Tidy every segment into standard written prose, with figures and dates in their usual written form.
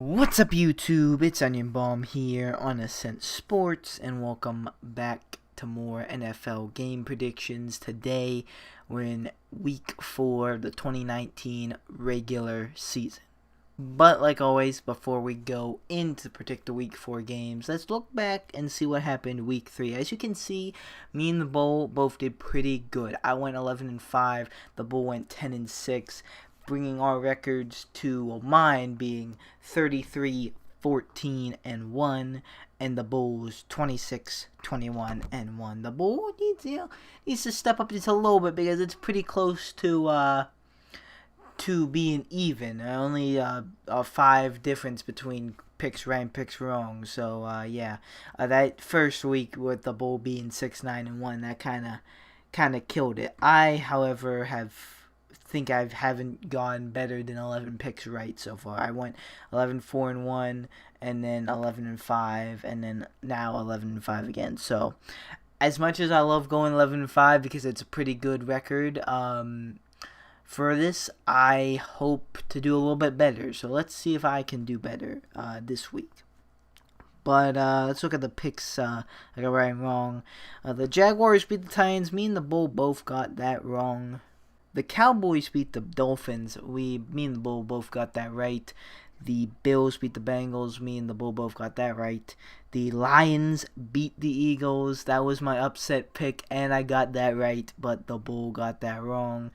What's up, YouTube? It's Onion Bomb here on Ascent Sports, and welcome back to more NFL game predictions. Today, we're in Week 4 of the 2019 regular season. But like always, before we go into predict the Week 4 games, let's look back and see what happened Week 3. As you can see, me and the Bull both did pretty good. I went 11-5, the Bull went 10-6. Bringing our records to, well, mine being 33-14-1, and the Bulls 26-21-1. The Bull needs to step up just a little bit because it's pretty close to being even. Only a 5 difference between picks right and picks wrong. So that first week with the Bull being 6-9-1, that kind of killed it. I, however, think I haven't gone better than 11 picks right so far. I went 11-4-1, and then 11-5, and then now 11-5 again. So as much as I love going 11-5 because it's a pretty good record, for this I hope to do a little bit better. So let's see if I can do better this week. But let's look at the picks I got right and wrong. The Jaguars beat the Titans. Me and the Bull both got that wrong. The Cowboys beat the Dolphins. Me and the Bull both got that right. The Bills beat the Bengals. Me and the Bull both got that right. The Lions beat the Eagles. That was my upset pick, and I got that right, but the Bull got that wrong.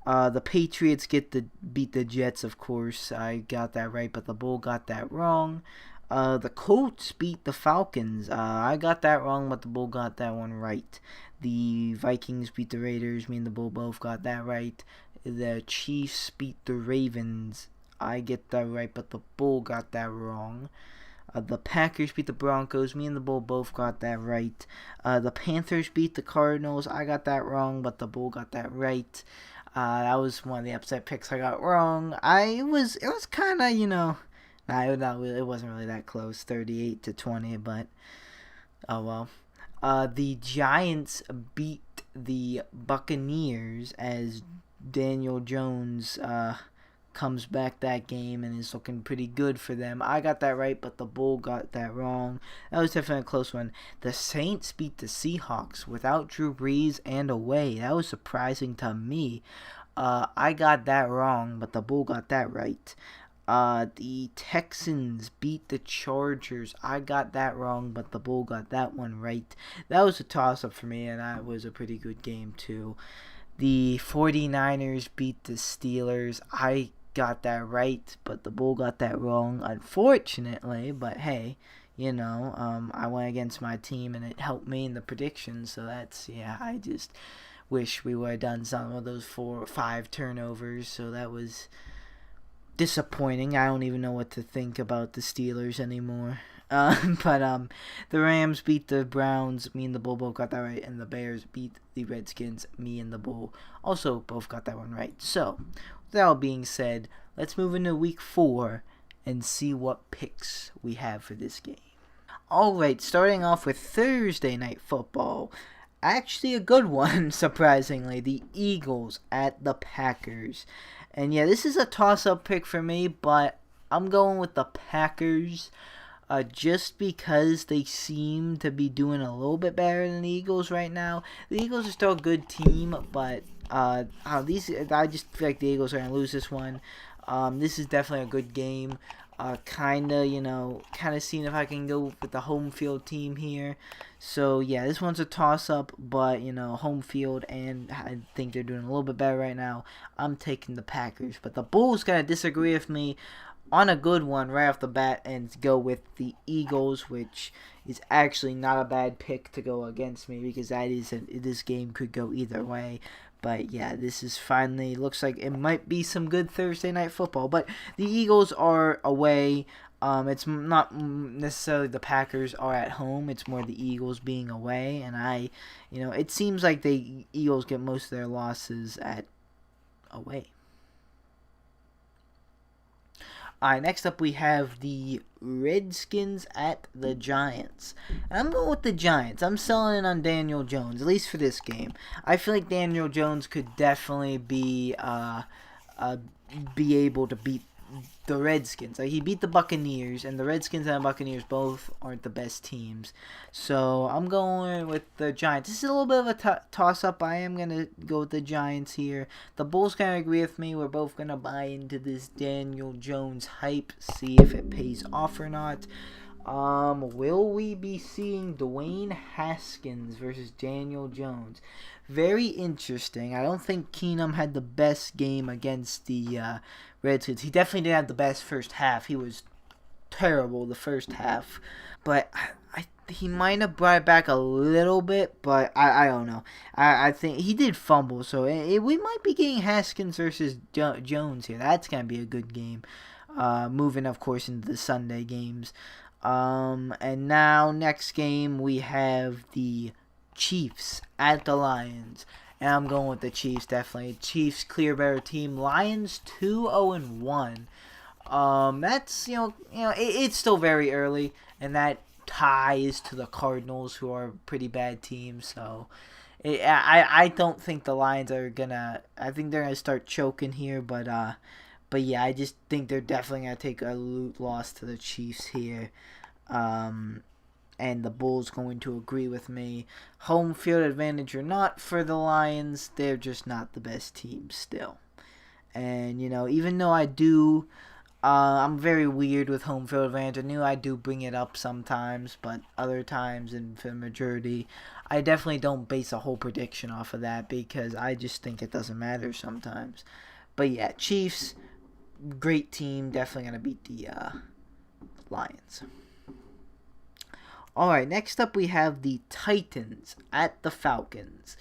The Patriots beat the Jets, of course. I got that right, but the Bull got that wrong. The Colts beat the Falcons. I got that wrong, but the Bull got that one right. The Vikings beat the Raiders. Me and the Bull both got that right. The Chiefs beat the Ravens. I get that right, but the Bull got that wrong. The Packers beat the Broncos. Me and the Bull both got that right. The Panthers beat the Cardinals. I got that wrong, but the Bull got that right. That was one of the upset picks I got wrong. It was kind of, it wasn't really that close, 38-20, but oh well. The Giants beat the Buccaneers as Daniel Jones comes back that game and is looking pretty good for them. I got that right, but the Bull got that wrong. That was definitely a close one. The Saints beat the Seahawks without Drew Brees and away. That was surprising to me. I got that wrong, but the Bull got that right. The Texans beat the Chargers. I got that wrong, but the Bull got that one right. That was a toss-up for me, and that was a pretty good game, too. The 49ers beat the Steelers. I got that right, but the Bull got that wrong, unfortunately. But, hey, I went against my team, and it helped me in the predictions. So I just wish we would have done some of those 4 or 5 turnovers. So that was disappointing. I don't even know what to think about the Steelers anymore. But the Rams beat the Browns. Me and the Bull both got that right. And the Bears beat the Redskins. Me and the Bull also both got that one right. So, with that all being said, let's move into Week 4 and see what picks we have for this game. Alright, starting off with Thursday Night Football. Actually a good one, surprisingly. The Eagles at the Packers. And yeah, this is a toss-up pick for me, but I'm going with the Packers just because they seem to be doing a little bit better than the Eagles right now. The Eagles are still a good team, but I just feel like the Eagles are going to lose this one. This is definitely a good game. Kind of seeing if I can go with the home field team here. So, yeah, this one's a toss-up, but, home field, and I think they're doing a little bit better right now. I'm taking the Packers, but the Bulls got to disagree with me on a good one right off the bat and go with the Eagles, which is actually not a bad pick to go against me because this game could go either way. But yeah, this is finally looks like it might be some good Thursday Night Football. But the Eagles are away. It's not necessarily the Packers are at home. It's more the Eagles being away. And it seems like the Eagles get most of their losses at away. Alright, next up we have the Redskins at the Giants. And I'm going with the Giants. I'm selling it on Daniel Jones, at least for this game. I feel like Daniel Jones could definitely be able to beat the Redskins. Like, he beat the Buccaneers, and the Redskins and the Buccaneers both aren't the best teams. So I'm going with the Giants. This is a little bit of a toss-up. I am going to go with the Giants here. The Bulls kind of agree with me. We're both going to buy into this Daniel Jones hype, see if it pays off or not. Will we be seeing Dwayne Haskins versus Daniel Jones? Very interesting. I don't think Keenum had the best game against the Redskins. He definitely didn't have the best first half. He was terrible the first half. But he might have brought it back a little bit, but I don't know. I think he did fumble, so we might be getting Haskins versus Jones here. That's going to be a good game. Moving, of course, into the Sunday games. And now, next game, we have the Chiefs at the Lions. And I'm going with the Chiefs, definitely. Chiefs, clear better team. Lions, 2-1. That's, it's still very early. And that ties to the Cardinals, who are a pretty bad team. So, I don't think the Lions are going to... I think they're going to start choking here, but yeah, I just think they're definitely going to take a loss to the Chiefs here. And the Bulls going to agree with me. Home field advantage or not for the Lions, they're just not the best team still. And, even though I do, I'm very weird with home field advantage. I do bring it up sometimes, but other times, and for the majority, I definitely don't base a whole prediction off of that because I just think it doesn't matter sometimes. But yeah, Chiefs, great team, definitely going to beat the Lions. Alright, next up we have the Titans at the Falcons.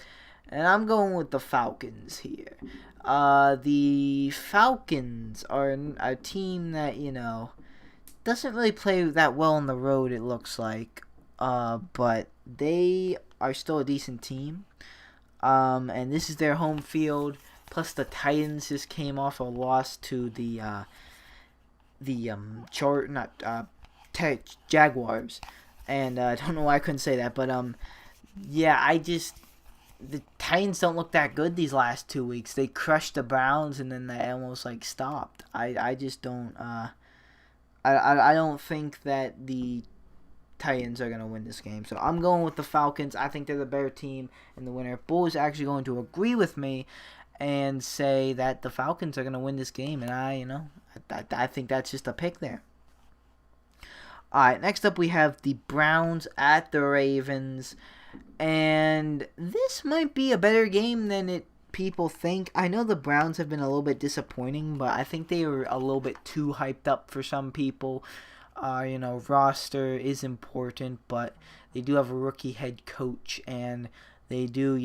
And I'm going with the Falcons here. The Falcons are a team that, doesn't really play that well on the road, it looks like. But they are still a decent team. And this is their home field. Plus the Titans just came off a loss to the Jaguars. And I don't know why I couldn't say that, but yeah, the Titans don't look that good these last 2 weeks. They crushed the Browns and then they almost stopped. I just don't I don't think that the Titans are gonna win this game. So I'm going with the Falcons. I think they're the better team and the winner. Bull is actually going to agree with me and say that the Falcons are gonna win this game, and I think that's just a pick there. Alright, next up we have the Browns at the Ravens. And this might be a better game than people think. I know the Browns have been a little bit disappointing, but I think they were a little bit too hyped up for some people. Roster is important, but they do have a rookie head coach, and they do,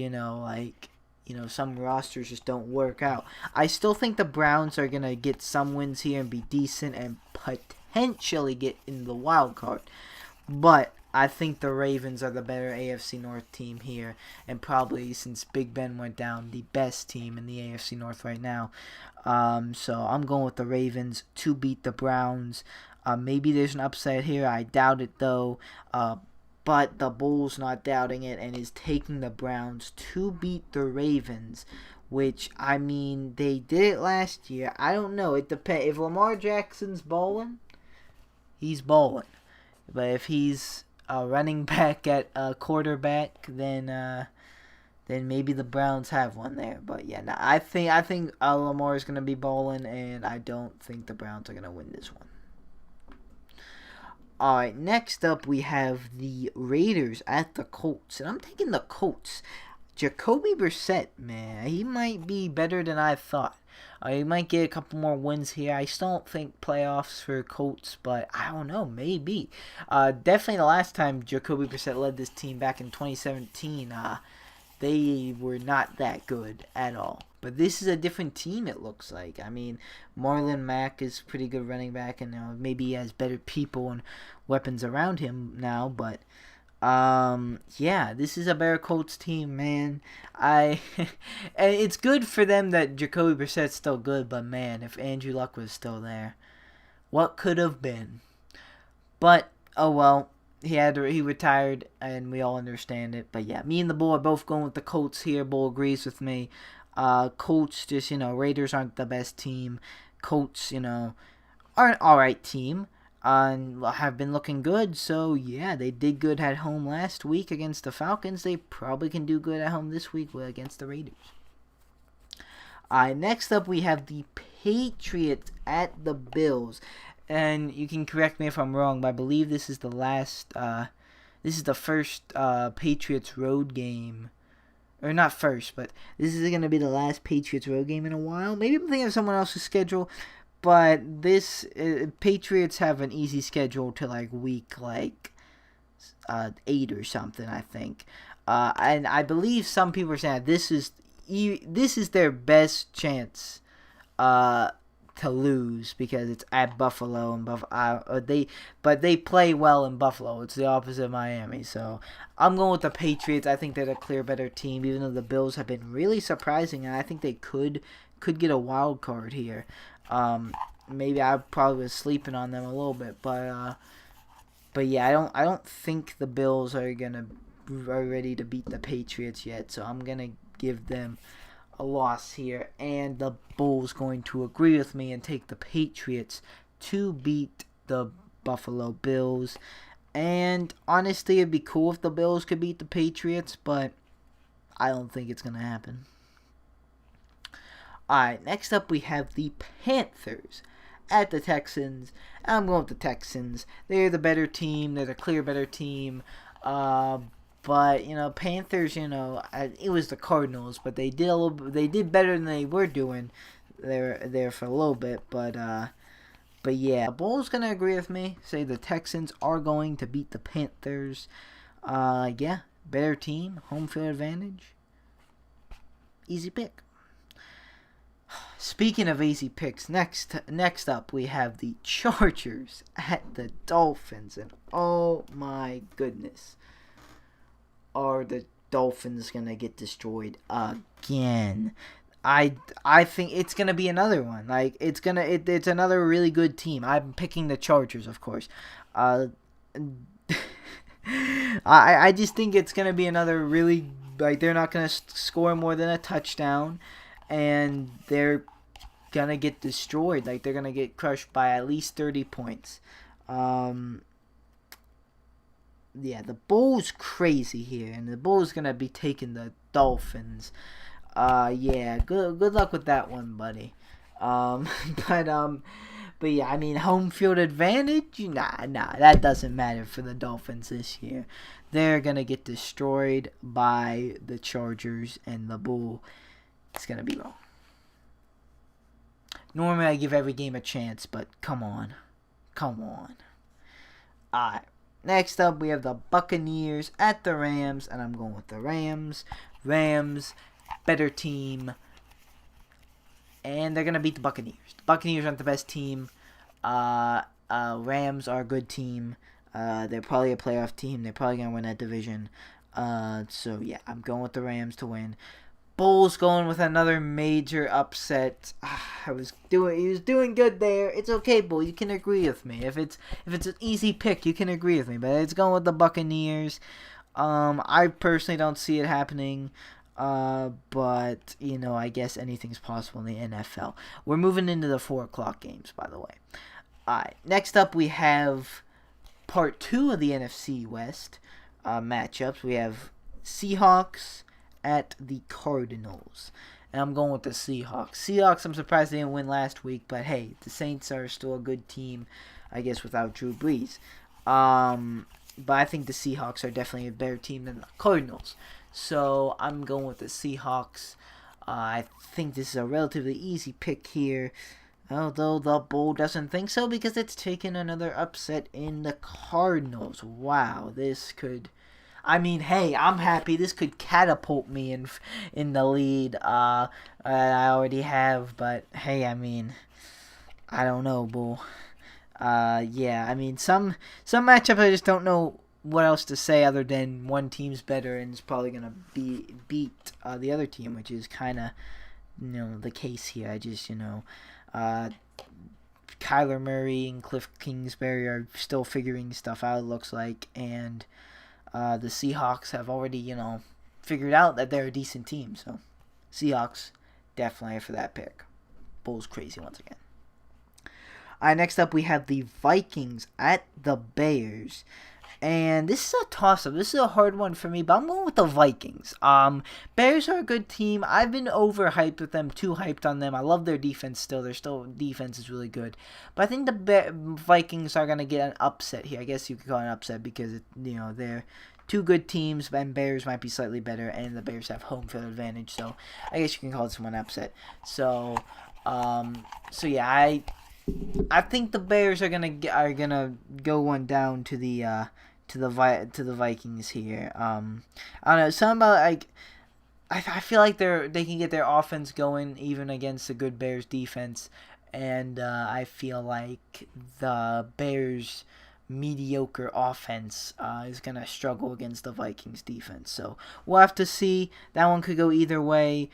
some rosters just don't work out. I still think the Browns are going to get some wins here and be decent and potentially get in the wild card. But I think the Ravens are the better AFC North team here, and probably, since Big Ben went down, the best team in the AFC North right now. So I'm going with the Ravens to beat the Browns. Maybe there's an upset here. I doubt it, though. But the Bulls not doubting it and is taking the Browns to beat the Ravens, which, they did it last year. I don't know. It depends. If Lamar Jackson's balling, he's balling. But if he's running back at quarterback, then maybe the Browns have one there. But yeah, I think Lamar is gonna be balling, and I don't think the Browns are gonna win this one. Alright, next up we have the Raiders at the Colts, and I'm taking the Colts. Jacoby Brissett, man, he might be better than I thought. He might get a couple more wins here. I still don't think playoffs for Colts, but I don't know, maybe. Definitely the last time Jacoby Brissett led this team back in 2017, they were not that good at all. But this is a different team, it looks like. Marlon Mack is pretty good running back, and maybe he has better people and weapons around him now, but yeah, this is a better Colts team, man. And it's good for them that Jacoby Brissett's still good, but man, if Andrew Luck was still there, what could have been? But oh well, he retired, and we all understand it. But yeah, me and the Bull are both going with the Colts here. Bull agrees with me. Colts just Raiders aren't the best team. Colts are an alright team. And have been looking good. So yeah, they did good at home last week against the Falcons. They probably can do good at home this week against the Raiders. Next up we have the Patriots at the Bills. And you can correct me if I'm wrong, but I believe this is the last, this is the first Patriots road game. Or not first, but this is going to be the last Patriots road game in a while. Maybe I'm thinking of someone else's schedule, but this Patriots have an easy schedule to like week 8 or something, I think. And I believe some people are saying this is their best chance to lose because it's at Buffalo and they play well in Buffalo. It's the opposite of Miami. So I'm going with the Patriots. I think they're the clear better team, even though the Bills have been really surprising, and I think they could get a wild card here. Maybe I probably was sleeping on them a little bit, but yeah, I don't think the Bills are ready to beat the Patriots yet. So I'm gonna give them a loss here, and the Bulls going to agree with me and take the Patriots to beat the Buffalo Bills. And honestly, it'd be cool if the Bills could beat the Patriots, but I don't think it's gonna happen. Alright, next up we have the Panthers at the Texans. I'm going with the Texans. They're the better team. They're the clear better team. But Panthers. It was the Cardinals, but they did better than they were doing there for a little bit. But yeah, the Bulls gonna agree with me. Say the Texans are going to beat the Panthers. Yeah, better team, home field advantage. Easy pick. Speaking of easy picks, next up we have the Chargers at the Dolphins, and oh my goodness, are the Dolphins gonna get destroyed again? I think it's gonna be another one. Like it's another really good team. I'm picking the Chargers, of course. I just think it's gonna be another really they're not gonna score more than a touchdown, and they're gonna get destroyed. Like they're gonna get crushed by at least 30 points. Yeah, the Bulls crazy here, and the Bulls gonna be taking the Dolphins. Yeah, good luck with that one, buddy. But yeah, I mean, home field advantage? Nah, that doesn't matter for the Dolphins this year. They're gonna get destroyed by the Chargers, and the Bull. It's gonna be wrong. Normally, I give every game a chance, but come on. Alright. Next up, we have the Buccaneers at the Rams, and I'm going with the Rams. Rams, better team, and they're going to beat the Buccaneers. The Buccaneers aren't the best team. Rams are a good team. They're probably a playoff team. They're probably going to win that division. So, yeah, I'm going with the Rams to win. Bulls going with another major upset. He was doing good there. It's okay, Bull. You can agree with me. If it's an easy pick, you can agree with me. But it's going with the Buccaneers. I personally don't see it happening. But I guess anything's possible in the NFL. We're moving into the 4:00 games, by the way. Alright, next up we have part 2 of the NFC West matchups. We have Seahawks at the Cardinals, and I'm going with the Seahawks. Seahawks, I'm surprised they didn't win last week, but hey, the Saints are still a good team, I guess, without Drew Brees. But I think the Seahawks are definitely a better team than the Cardinals, so I'm going with the Seahawks. I think this is a relatively easy pick here, although the Bull doesn't think so because it's taken another upset in the Cardinals. Wow, this could... I mean, hey, I'm happy. This could catapult me in the lead. I already have, but hey, I mean, I don't know, Bull. Yeah, I mean, some matchups I just don't know what else to say other than one team's better and is probably gonna beat the other team, which is kind of the case here. I just Kyler Murray and Cliff Kingsbury are still figuring stuff out. It looks like, and the Seahawks have already, figured out that they're a decent team. So, Seahawks definitely for that pick. Bulls crazy once again. Next up we have the Vikings at the Bears. And this is a toss-up. This is a hard one for me, but I'm going with the Vikings. Bears are a good team. I've been overhyped with them, too hyped on them. I love their defense still. Their defense is really good. But I think the Vikings are going to get an upset here. I guess you could call it an upset because, they're two good teams, and Bears might be slightly better, and the Bears have home field advantage. So I guess you can call it an upset. So yeah, I think the Bears are gonna go one down to the Vikings here. I don't know. Something about like I feel like they can get their offense going even against a good Bears defense, and I feel like the Bears mediocre offense is gonna struggle against the Vikings defense. So we'll have to see. That one could go either way.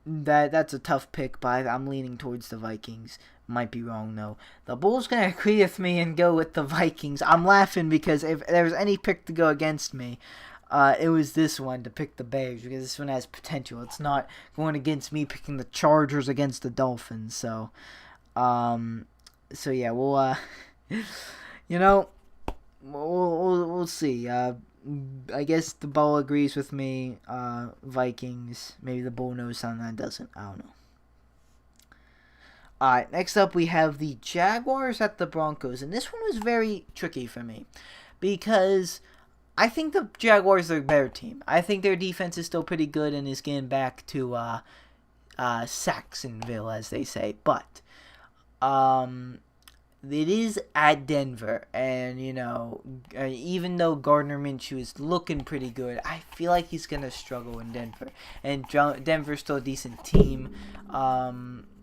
That's a tough pick, but I'm leaning towards the Vikings. Might be wrong, though. The Bulls going to agree with me and go with the Vikings. I'm laughing because if there was any pick to go against me, it was this one, to pick the Bears, because this one has potential. It's not going against me picking the Chargers against the Dolphins. So yeah, we'll we'll see. I guess the Bull agrees with me. Vikings. Maybe the Bull knows something that doesn't. I don't know. Alright, next up we have the Jaguars at the Broncos. And this one was very tricky for me, because I think the Jaguars are a better team. I think their defense is still pretty good and is getting back to Saxonville, as they say. But it is at Denver, and even though Gardner Minshew is looking pretty good, I feel like he's gonna struggle in Denver. And Denver's still a decent team.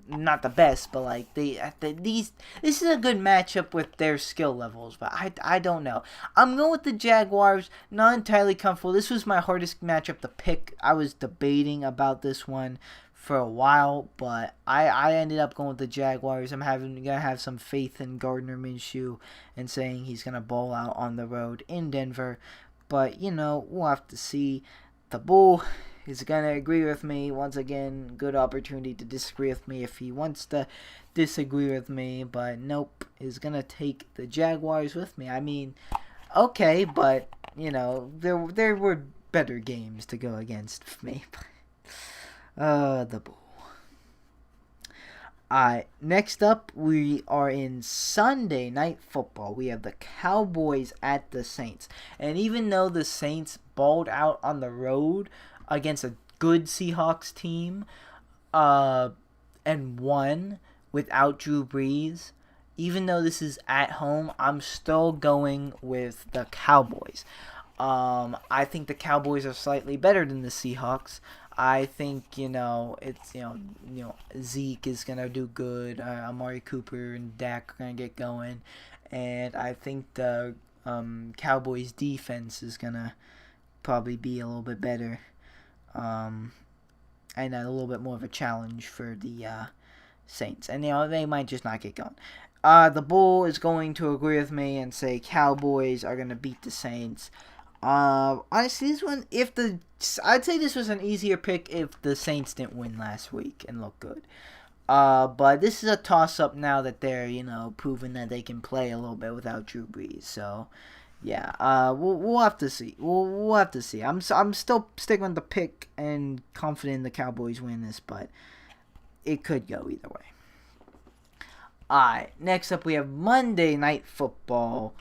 Not the best, but like this is a good matchup with their skill levels. But I don't know. I'm going with the Jaguars. Not entirely comfortable. This was my hardest matchup to pick. I was debating about this one for a while, but I ended up going with the Jaguars. I'm gonna have some faith in Gardner Minshew and saying he's gonna ball out on the road in Denver. But we'll have to see. The Bull is going to agree with me. Once again, good opportunity to disagree with me if he wants to disagree with me. But nope, is going to take the Jaguars with me. I mean, okay, but, there were better games to go against me. The Bull. Alright, next up, we are in Sunday Night Football. We have the Cowboys at the Saints. And even though the Saints balled out on the road against a good Seahawks team and won without Drew Brees, even though this is at home, I'm still going with the Cowboys. I think the Cowboys are slightly better than the Seahawks. I think, it's, Zeke is going to do good. Amari Cooper and Dak are going to get going. And I think the Cowboys defense is going to probably be a little bit better. And a little bit more of a challenge for the Saints. And, they might just not get going. The Bull is going to agree with me and say Cowboys are going to beat the Saints. Honestly, this one, I'd say this was an easier pick if the Saints didn't win last week and look good. But this is a toss-up now that they're, proving that they can play a little bit without Drew Brees. So, yeah, we'll have to see. We'll have to see. I'm still sticking with the pick and confident the Cowboys win this, but it could go either way. Alright, next up we have Monday Night Football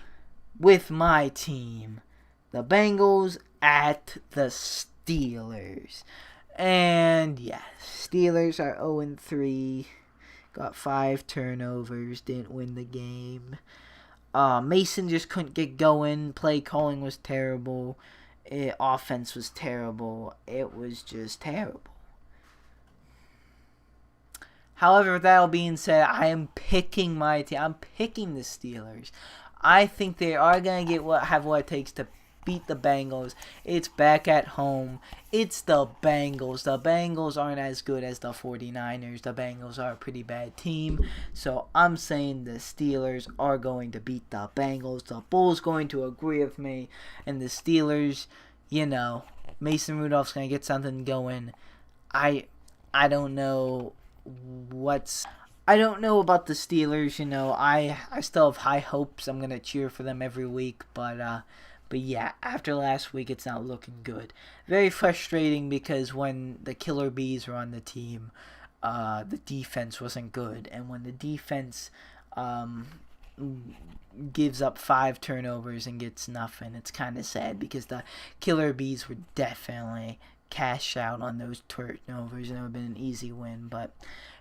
with my team, the Bengals at the Steelers. And yes, Steelers are 0-3. Got 5 turnovers. Didn't win the game. Mason just couldn't get going. Play calling was terrible. Offense was terrible. It was just terrible. However, with that all being said, I am picking my team. I'm picking the Steelers. I think they are going to have what it takes to beat the Bengals. It's back at home. It's the Bengals. The Bengals aren't as good as the 49ers. The Bengals are a pretty bad team. So I'm saying the Steelers are going to beat the Bengals. The Bulls going to agree with me. And the Steelers, Mason Rudolph's going to get something going. I don't know what's... I don't know about the Steelers. You know, I still have high hopes. I'm gonna cheer for them every week, but yeah, after last week, it's not looking good. Very frustrating because when the Killer Bees were on the team, the defense wasn't good, and when the defense um, gives up 5 turnovers and gets nothing, it's kind of sad because the Killer Bees were definitely cash out on those turnovers and it would have been an easy win. But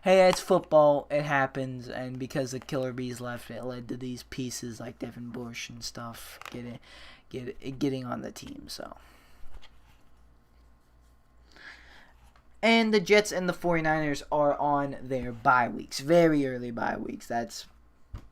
hey, it's football, it happens, and because the Killer Bees left, it led to these pieces like Devin Bush and stuff getting on the team. So, and the Jets and the 49ers are on their bye weeks, very early bye weeks. That's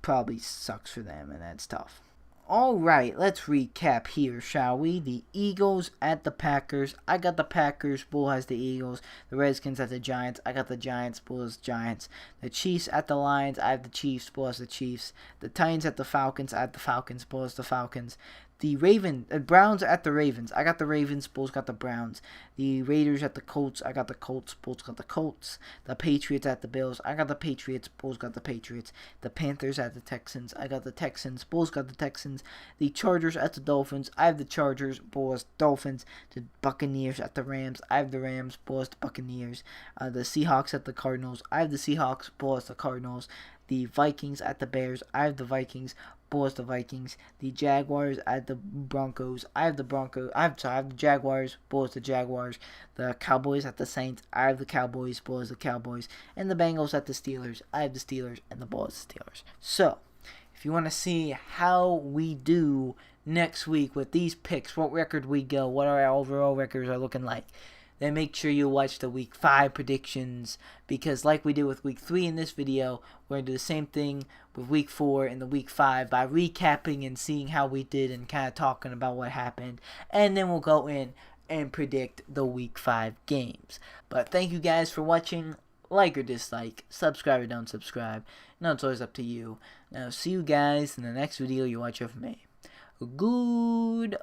probably sucks for them, and that's tough. Alright, let's recap here, shall we? The Eagles at the Packers. I got the Packers. Bull has the Eagles. The Redskins at the Giants. I got the Giants. Bull has the Giants. The Chiefs at the Lions. I have the Chiefs. Bull has the Chiefs. The Titans at the Falcons. I have the Falcons. Bull has the Falcons. The Browns at the Ravens. I got the Ravens. Bulls got the Browns. The Raiders at the Colts. I got the Colts. Bulls got the Colts. The Patriots at the Bills. I got the Patriots. Bulls got the Patriots. The Panthers at the Texans. I got the Texans. Bulls got the Texans. The Chargers at the Dolphins. I have the Chargers. Bulls Dolphins. The Buccaneers at the Rams. I have the Rams. Bulls the Buccaneers. The Seahawks at the Cardinals. I have the Seahawks. Bulls the Cardinals. The Vikings at the Bears. I have the Vikings. Bulls the Vikings. The Jaguars at the Broncos. I have the Broncos. I have the Jaguars. Bulls the Jaguars. The Cowboys at the Saints. I have the Cowboys. Bulls the Cowboys. And the Bengals at the Steelers. I have the Steelers and the Bulls the Steelers. So, if you want to see how we do next week with these picks, what record we go, what our overall records are looking like, then make sure you watch the Week 5 predictions, because like we did with Week 3 in this video, we're going to do the same thing with Week 4 and the Week 5 by recapping and seeing how we did and kind of talking about what happened, and then we'll go in and predict the Week 5 games. But thank you guys for watching. Like or dislike, subscribe or don't subscribe. Now it's always up to you. Now see you guys in the next video you watch of me. Goodbye.